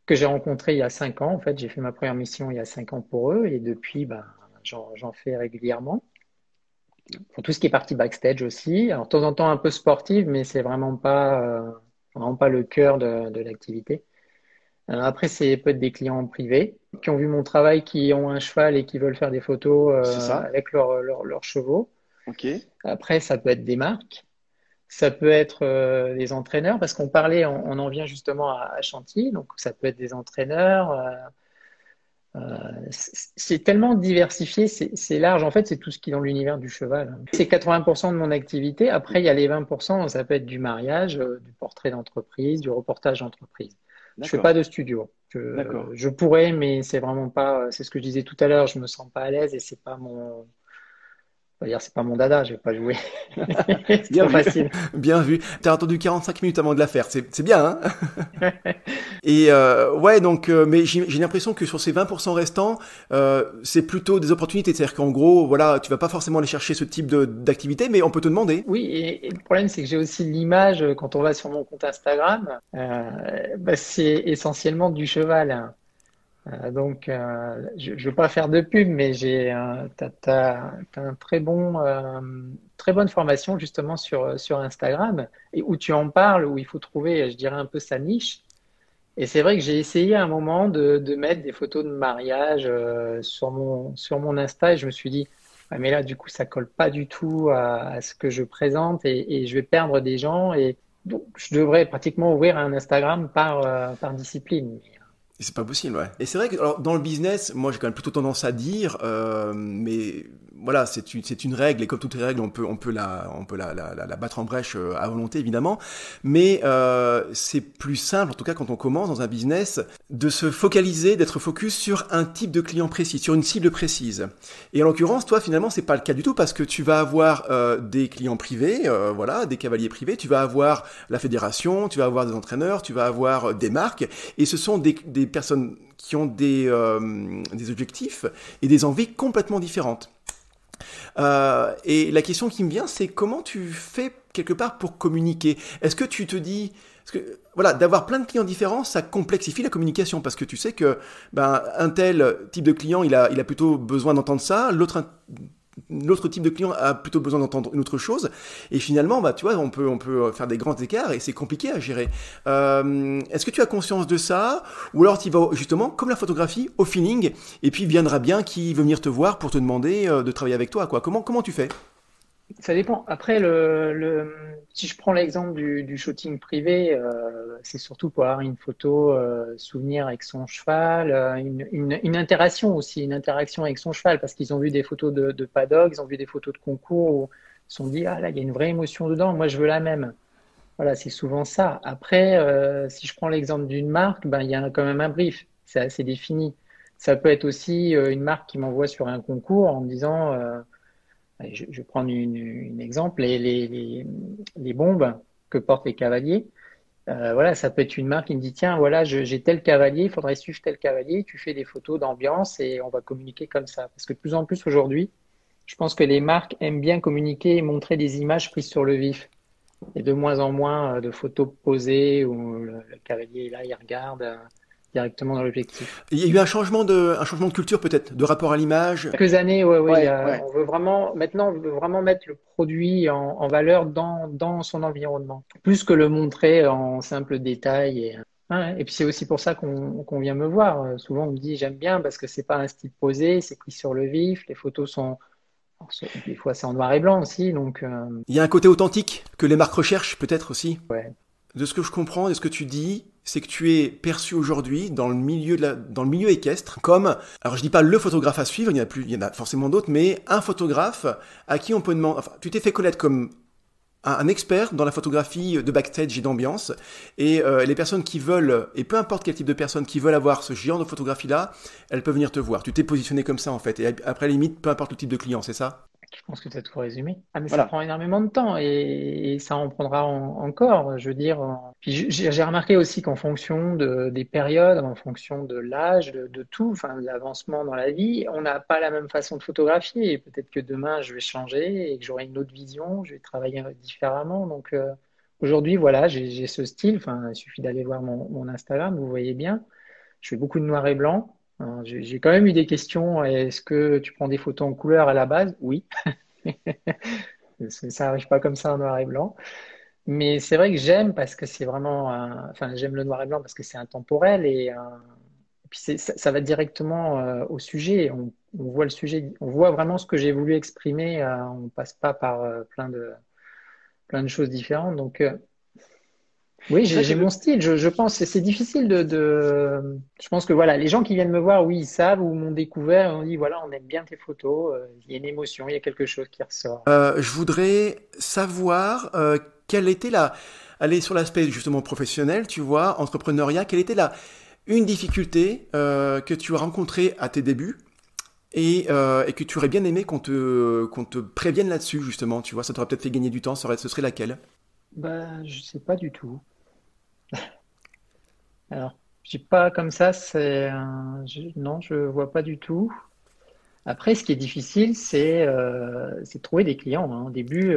que j'ai rencontrée il y a 5 ans. En fait, j'ai fait ma première mission il y a 5 ans pour eux et depuis, ben, j'en fais régulièrement. Pour tout ce qui est partie backstage aussi. Alors, de temps en temps, un peu sportive, mais c'est vraiment pas le cœur de l'activité. Après, c'est peut-être des clients privés qui ont vu mon travail, qui ont un cheval et qui veulent faire des photos C'est ça. avec leurs chevaux. Ok. Après, ça peut être des marques, ça peut être des entraîneurs, parce qu'on parlait, on en vient justement à Chantilly, donc ça peut être des entraîneurs. C'est tellement diversifié, c'est large. En fait, c'est tout ce qui est dans l'univers du cheval. C'est 80% de mon activité. Après, il y a les 20%, ça peut être du mariage, du portrait d'entreprise, du reportage d'entreprise. Je fais D'accord, pas de studio. d'accord. Je pourrais, mais c'est vraiment pas. C'est ce que je disais tout à l'heure. Je me sens pas à l'aise et c'est pas mon. On va dire, c'est pas mon dada. Je vais pas jouer. C'est Bien trop vu, facile. bien vu. T'as attendu 45 minutes avant de la faire, c'est bien, hein? Et ouais, donc, mais j'ai l'impression que sur ces 20% restants, c'est plutôt des opportunités. C'est-à-dire qu'en gros, voilà, tu vas pas forcément aller chercher ce type d'activité, mais on peut te demander. Oui, et le problème, c'est que j'ai aussi l'image quand on va sur mon compte Instagram. C'est essentiellement du cheval, hein. Je ne veux pas faire de pub, mais t'as un très bonne formation justement sur Instagram et où tu en parles, où il faut trouver, je dirais, un peu sa niche. Et c'est vrai que j'ai essayé à un moment de mettre des photos de mariage sur mon Insta et je me suis dit, ah, mais là, du coup, ça colle pas du tout à ce que je présente et je vais perdre des gens. Et donc, je devrais pratiquement ouvrir un Instagram par discipline. C'est pas possible, ouais. Et c'est vrai que alors, dans le business, moi j'ai quand même plutôt tendance à dire, mais voilà, c'est une règle et comme toutes les règles, on peut la battre en brèche à volonté évidemment. Mais c'est plus simple, en tout cas quand on commence dans un business, de se focaliser, d'être focus sur un type de client précis, sur une cible précise. Et en l'occurrence, toi finalement, c'est pas le cas du tout parce que tu vas avoir des clients privés, voilà, des cavaliers privés, tu vas avoir la fédération, tu vas avoir des entraîneurs, tu vas avoir des marques, et ce sont des personnes qui ont des objectifs et des envies complètement différentes. Et la question qui me vient, c'est comment tu fais quelque part pour communiquer? Est-ce que tu te dis, parce que voilà, d'avoir plein de clients différents, ça complexifie la communication parce que tu sais que ben, un tel type de client, il a plutôt besoin d'entendre ça, l'autre type de client a plutôt besoin d'entendre une autre chose, et finalement, bah, tu vois, on peut faire des grands écarts, et c'est compliqué à gérer. Est-ce que tu as conscience de ça, ou alors tu vas justement, comme la photographie, au feeling, et puis viendra bien qui veut venir te voir pour te demander de travailler avec toi, quoi. Comment tu fais? Ça dépend. Après, si je prends l'exemple du shooting privé, c'est surtout pour avoir une photo souvenir avec son cheval, une interaction aussi, une interaction avec son cheval, parce qu'ils ont vu des photos de paddock, ils ont vu des photos de concours où ils se sont dit, ah là, il y a une vraie émotion dedans, moi je veux la même. Voilà, c'est souvent ça. Après, si je prends l'exemple d'une marque, ben, il y a quand même un brief, c'est assez défini. Ça peut être aussi une marque qui m'envoie sur un concours en me disant... allez, je vais prendre une exemple, les bombes que portent les cavaliers. Voilà, ça peut être une marque qui me dit, tiens, voilà, j'ai tel cavalier, il faudrait suivre tel cavalier, tu fais des photos d'ambiance et on va communiquer comme ça. Parce que de plus en plus aujourd'hui, je pense que les marques aiment bien communiquer et montrer des images prises sur le vif. Et de moins en moins de photos posées où le cavalier est là, il regarde directement dans l'objectif. Il y a eu un changement de culture peut-être, de rapport à l'image. Quelques années, ouais, ouais, Ouais, ouais. on veut vraiment, maintenant, on veut vraiment mettre le produit en valeur dans son environnement, plus que le montrer en simple détail. Ouais, et puis c'est aussi pour ça qu'on vient me voir. Souvent, on me dit, j'aime bien parce que c'est pas un style posé, c'est pris sur le vif, les photos sont, alors, des fois c'est en noir et blanc aussi, donc, Il y a un côté authentique que les marques recherchent peut-être aussi. ouais. De ce que je comprends, de ce que tu dis, c'est que tu es perçu aujourd'hui dans le milieu dans le milieu équestre comme, alors je dis pas le photographe à suivre, il y en a forcément d'autres, mais un photographe à qui on peut demander, enfin, tu t'es fait connaître comme un expert dans la photographie de backstage et d'ambiance, et les personnes qui veulent, et peu importe quel type de personnes qui veulent avoir ce genre de photographie-là, elles peuvent venir te voir. Tu t'es positionné comme ça en fait, et après limite, peu importe le type de client, c'est ça? Je pense que tu as tout résumé. Ah, mais ça Voilà. prend énormément de temps et ça en prendra encore. Je veux dire, puis j'ai remarqué aussi qu'en fonction des périodes, en fonction de l'âge, de tout, enfin, de l'avancement dans la vie, on n'a pas la même façon de photographier. Et peut-être que demain, je vais changer et que j'aurai une autre vision, je vais travailler différemment. Donc, aujourd'hui, voilà, j'ai ce style. Enfin, il suffit d'aller voir mon Instagram, vous voyez bien. Je fais beaucoup de noir et blanc. Alors, j'ai quand même eu des questions. Est-ce que tu prends des photos en couleur à la base? Oui. Ça n'arrive pas comme ça en noir et blanc. Mais c'est vrai que j'aime parce que c'est vraiment, enfin, j'aime le noir et blanc parce que c'est intemporel et puis ça va directement au sujet. On voit le sujet, on voit vraiment ce que j'ai voulu exprimer. On passe pas par plein de choses différentes. Donc, oui, C'est vrai j'ai que mon style, je pense. C'est difficile je pense que voilà, les gens qui viennent me voir, oui, ils savent ou m'ont découvert, on dit voilà, on aime bien tes photos, il y a une émotion, il y a quelque chose qui ressort. je voudrais savoir quelle était aller sur l'aspect justement professionnel, tu vois, entrepreneuriat, quelle était une difficulté que tu as rencontrée à tes débuts et que tu aurais bien aimé qu'on te prévienne là-dessus, justement, tu vois, ça t'aurait peut-être fait gagner du temps, ce serait laquelle? Bah, je sais pas du tout. Alors, j'ai pas comme ça, non, je vois pas du tout. Après, ce qui est difficile, c'est de trouver des clients, hein. Au début,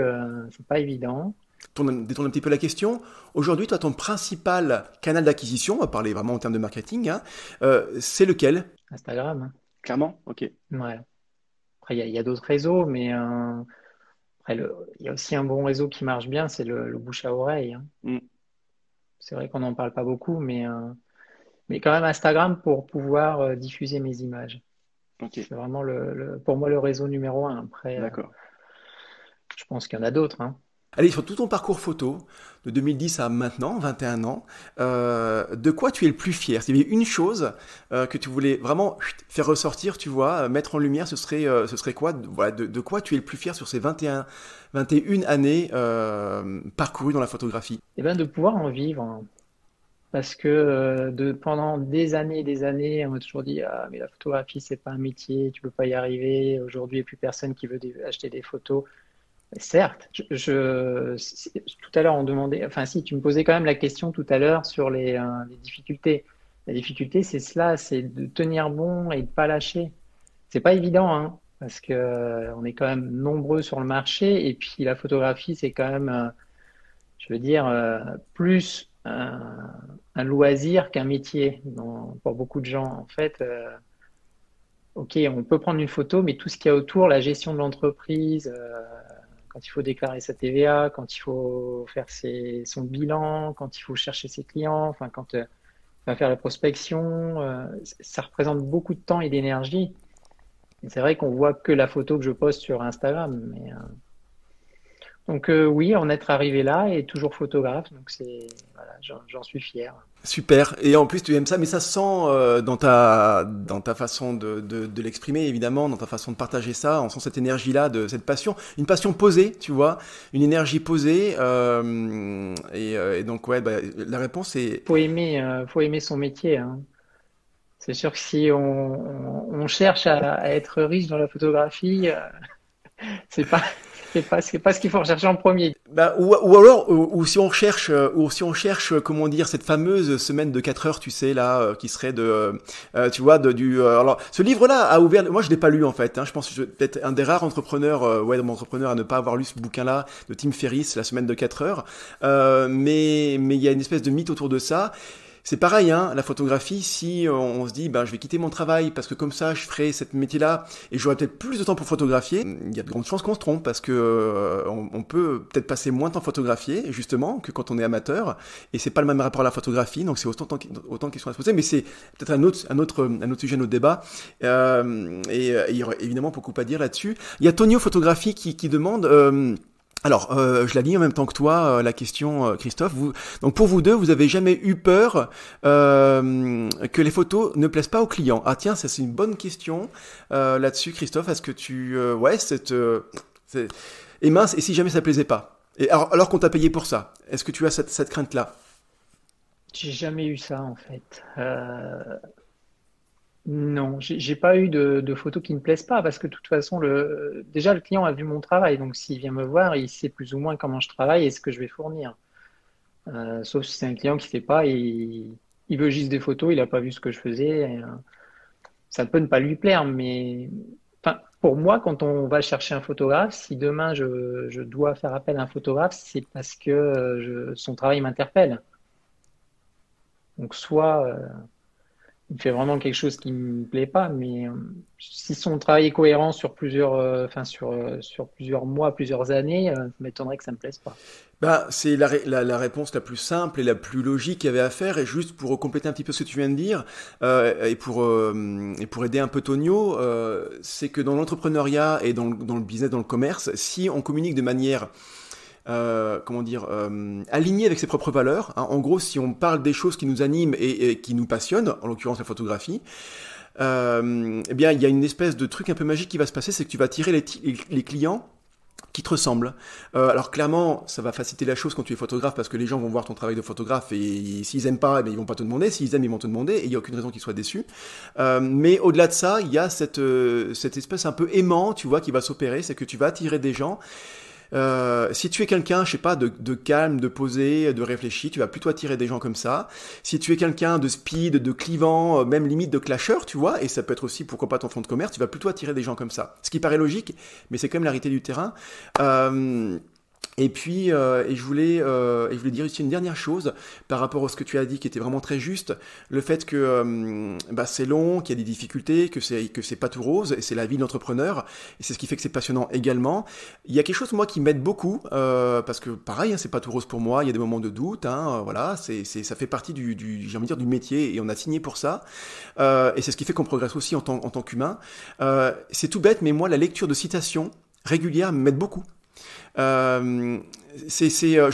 c'est pas évident. Détourne un petit peu la question. Aujourd'hui, toi, ton principal canal d'acquisition, on va parler vraiment en termes de marketing, hein, c'est lequel? Instagram, hein. Clairement, ok. Ouais. Après, il y a d'autres réseaux, mais après, il y a aussi un bon réseau qui marche bien, c'est le bouche à oreille, hein. Mm, C'est vrai qu'on n'en parle pas beaucoup, mais quand même Instagram pour pouvoir diffuser mes images. ok, C'est vraiment pour moi le réseau numéro un. Après, d'accord. je pense qu'il y en a d'autres, hein. Allez, sur tout ton parcours photo, de 2010 à maintenant, 21 ans, de quoi tu es le plus fier? S'il y avait une chose que tu voulais vraiment faire ressortir, tu vois, mettre en lumière, ce serait quoi? Voilà, de quoi tu es le plus fier sur ces 21 années parcourues dans la photographie? Et bien de pouvoir en vivre, hein. Parce que pendant des années, on m'a toujours dit, ah, mais la photographie, c'est pas un métier, tu peux pas y arriver. Aujourd'hui, il n'y a plus personne qui veut acheter des photos. Certes, tout à l'heure, on demandait, enfin, si, tu me posais quand même la question tout à l'heure sur les difficultés. La difficulté, c'est cela, c'est de tenir bon et de pas lâcher. C'est pas évident, hein, parce que on est quand même nombreux sur le marché, et puis la photographie, c'est quand même, je veux dire, plus un loisir qu'un métier pour beaucoup de gens. En fait, ok, on peut prendre une photo, mais tout ce qu'il y a autour, la gestion de l'entreprise, quand il faut déclarer sa TVA, quand il faut faire son bilan, quand il faut chercher ses clients, enfin quand il va faire la prospection, ça représente beaucoup de temps et d'énergie. Et c'est vrai qu'on voit que la photo que je poste sur Instagram, donc oui, en être arrivé là et toujours photographe, donc voilà, j'en suis fier. Super. Et en plus, tu aimes ça, mais ça se sent dans ta façon de l'exprimer, évidemment, dans ta façon de partager ça. On sent cette énergie-là, cette passion. Une passion posée, tu vois. Une énergie posée. Et donc, ouais, bah, la réponse est... Faut aimer son métier, hein. C'est sûr que si on cherche à être riche dans la photographie, c'est pas, c'est pas ce qu'il faut rechercher en premier. Bah, ou alors, ou si on cherche, comment dire, cette fameuse semaine de 4 heures, tu sais, là, qui serait tu vois, alors, ce livre-là a ouvert, moi je l'ai pas lu en fait, hein, je pense que je suis peut-être un des rares entrepreneurs, entrepreneurs à ne pas avoir lu ce bouquin-là de Tim Ferriss, la semaine de 4 heures, mais il y a une espèce de mythe autour de ça. C'est pareil, hein, la photographie, si on se dit, ben, je vais quitter mon travail parce que comme ça, je ferai cette métier-là et j'aurai peut-être plus de temps pour photographier, il y a de grandes chances qu'on se trompe parce que on peut peut-être passer moins de temps photographier, justement, que quand on est amateur, et c'est pas le même rapport à la photographie, donc c'est autant de questions à se poser, mais c'est peut-être un autre sujet, un autre débat, et il y aurait évidemment beaucoup à dire là-dessus. Il y a Tonio Photographie qui demande... Alors, je la lis en même temps que toi, la question, Christophe. Donc pour vous deux, vous avez jamais eu peur que les photos ne plaisent pas aux clients? Ah tiens, ça c'est une bonne question là-dessus, Christophe. Est-ce que et mince, et si jamais ça plaisait pas? Et alors qu'on t'a payé pour ça, est-ce que tu as cette crainte-là? J'ai jamais eu ça en fait. Non, j'ai pas eu de photos qui ne plaisent pas parce que de toute façon, déjà le client a vu mon travail, donc s'il vient me voir, il sait plus ou moins comment je travaille et ce que je vais fournir. Sauf si c'est un client qui sait pas, il veut juste des photos, il a pas vu ce que je faisais. Ça peut ne pas lui plaire, mais enfin, pour moi, quand on va chercher un photographe, si demain je dois faire appel à un photographe, c'est parce que son travail m'interpelle. Donc soit il fait vraiment quelque chose qui me plaît pas, mais si son travail est cohérent sur sur plusieurs mois, plusieurs années, ça m'étonnerait que ça me plaise pas. Bah, c'est la réponse la plus simple et la plus logique qu'il y avait à faire. Et juste pour compléter un petit peu ce que tu viens de dire, et pour aider un peu Tonio, c'est que dans l'entrepreneuriat et dans le business, dans le commerce, si on communique de manière alignée avec ses propres valeurs, hein, en gros, si on parle des choses qui nous animent et qui nous passionnent, en l'occurrence la photographie, eh bien, il y a une espèce de truc un peu magique qui va se passer, c'est que tu vas attirer les clients qui te ressemble. Alors clairement, ça va faciliter la chose quand tu es photographe parce que les gens vont voir ton travail de photographe et s'ils aiment pas, ils vont pas te demander. S'ils aiment, ils vont te demander et il y a aucune raison qu'ils soient déçus. Mais au-delà de ça, il y a cette espèce un peu aimant, tu vois, qui va s'opérer, c'est que tu vas attirer des gens. Si tu es quelqu'un, je sais pas, de calme, de posé, de réfléchi, tu vas plutôt attirer des gens comme ça. Si tu es quelqu'un de speed, de clivant, même limite de clasher, tu vois, et ça peut être aussi, pourquoi pas ton fonds de commerce, tu vas plutôt attirer des gens comme ça. Ce qui paraît logique, mais c'est quand même la réalité du terrain. Et puis, je voulais dire aussi une dernière chose par rapport à ce que tu as dit qui était vraiment très juste, le fait que c'est long, qu'il y a des difficultés, que c'est pas tout rose, et c'est la vie de l'entrepreneur, et c'est ce qui fait que c'est passionnant également. Il y a quelque chose moi qui m'aide beaucoup, parce que pareil, c'est pas tout rose pour moi, il y a des moments de doute, voilà, ça fait partie j'ai envie de dire du métier, et on a signé pour ça, et c'est ce qui fait qu'on progresse aussi en tant qu'humain. C'est tout bête, mais moi la lecture de citations régulières m'aide beaucoup. Je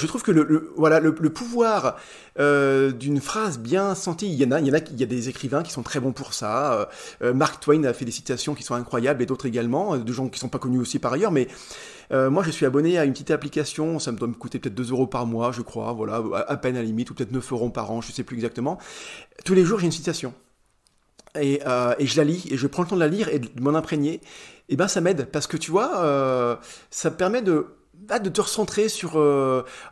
trouve que le pouvoir d'une phrase bien sentie, il y a des écrivains qui sont très bons pour ça. Mark Twain a fait des citations qui sont incroyables et d'autres également, de gens qui sont pas connus aussi par ailleurs, mais moi je suis abonné à une petite application, ça me doit me coûter peut-être 2 € par mois, je crois, voilà, à peine à la limite, ou peut-être 9 € par an, je sais plus exactement. Tous les jours j'ai une citation. Et je la lis, et je prends le temps de la lire et de m'en imprégner, et ben ça m'aide, parce que tu vois, ça me permet de te recentrer sur...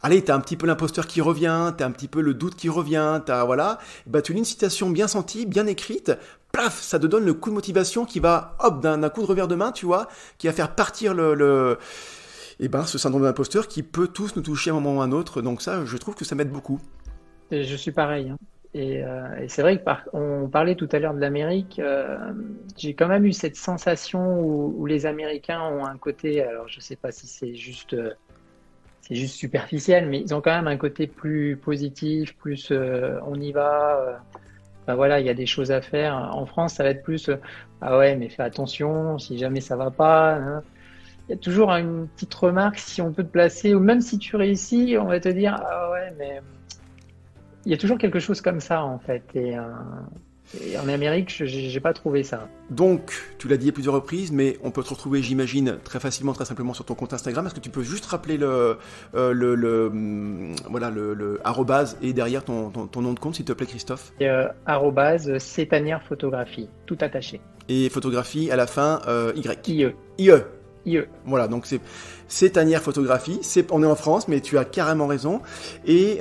allez, t'as un petit peu l'imposteur qui revient, t'as un petit peu le doute qui revient, tu lis une citation bien sentie, bien écrite, plaf, ça te donne le coup de motivation qui va, hop, d'un coup de revers de main, tu vois, qui va faire partir ce syndrome d'imposteur qui peut tous nous toucher à un moment ou à un autre, donc ça, je trouve que ça m'aide beaucoup. Et je suis pareil, Et c'est vrai qu'on parlait tout à l'heure de l'Amérique, j'ai quand même eu cette sensation où les Américains ont un côté, alors je sais pas si c'est juste superficiel, mais ils ont quand même un côté plus positif, plus on y va, voilà, il y a des choses à faire. En France, ça va être plus ah ouais, mais fais attention, si jamais ça va pas. Il y a toujours une petite remarque, si on peut te placer, ou même si tu réussis, on va te dire ah ouais, mais il y a toujours quelque chose comme ça, en fait. Et en Amérique, j'ai pas trouvé ça. Donc, tu l'as dit à plusieurs reprises, mais on peut te retrouver, j'imagine, très facilement, très simplement sur ton compte Instagram. Est-ce que tu peux juste rappeler le arrobase et derrière ton nom de compte, s'il te plaît, Christophe? Arrobase Sétanière Photographie, tout attaché. Et photographie à la fin, Y. IE. Voilà, donc c'est Tanière Photographie, on est en France, mais tu as carrément raison, et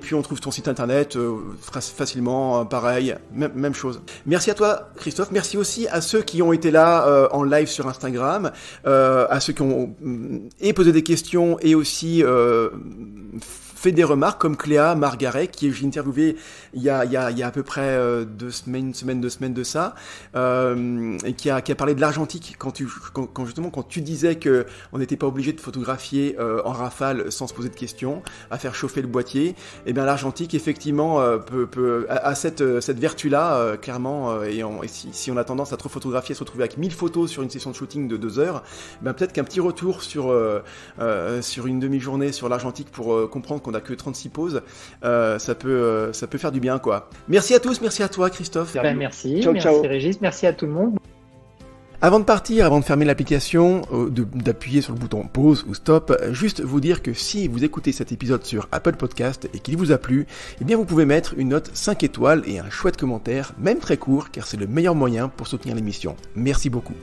puis on trouve ton site internet facilement, pareil, même chose. Merci à toi Christophe, merci aussi à ceux qui ont été là en live sur Instagram, à ceux qui ont posé des questions et aussi fait des remarques comme Cléa Margaret qui j'ai interviewé il y a à peu près 2 semaines de ça, et qui a parlé de l'argentique quand tu disais que on n'était pas obligé de photographier en rafale sans se poser de questions, à faire chauffer le boîtier. Et bien l'argentique effectivement a cette vertu là clairement, et si on a tendance à trop photographier, à se retrouver avec 1000 photos sur une session de shooting de 2 heures, ben peut-être qu'un petit retour sur une demi-journée sur l'argentique pour comprendre qu'on a que 36 poses, ça peut faire du bien, quoi. Merci à tous, merci à toi Christophe. Merci, ciao, merci ciao. Régis, merci à tout le monde. Avant de partir, avant de fermer l'application, d'appuyer sur le bouton pause ou stop, juste vous dire que si vous écoutez cet épisode sur Apple Podcast et qu'il vous a plu, eh bien vous pouvez mettre une note 5 étoiles et un chouette commentaire, même très court, car c'est le meilleur moyen pour soutenir l'émission. Merci beaucoup.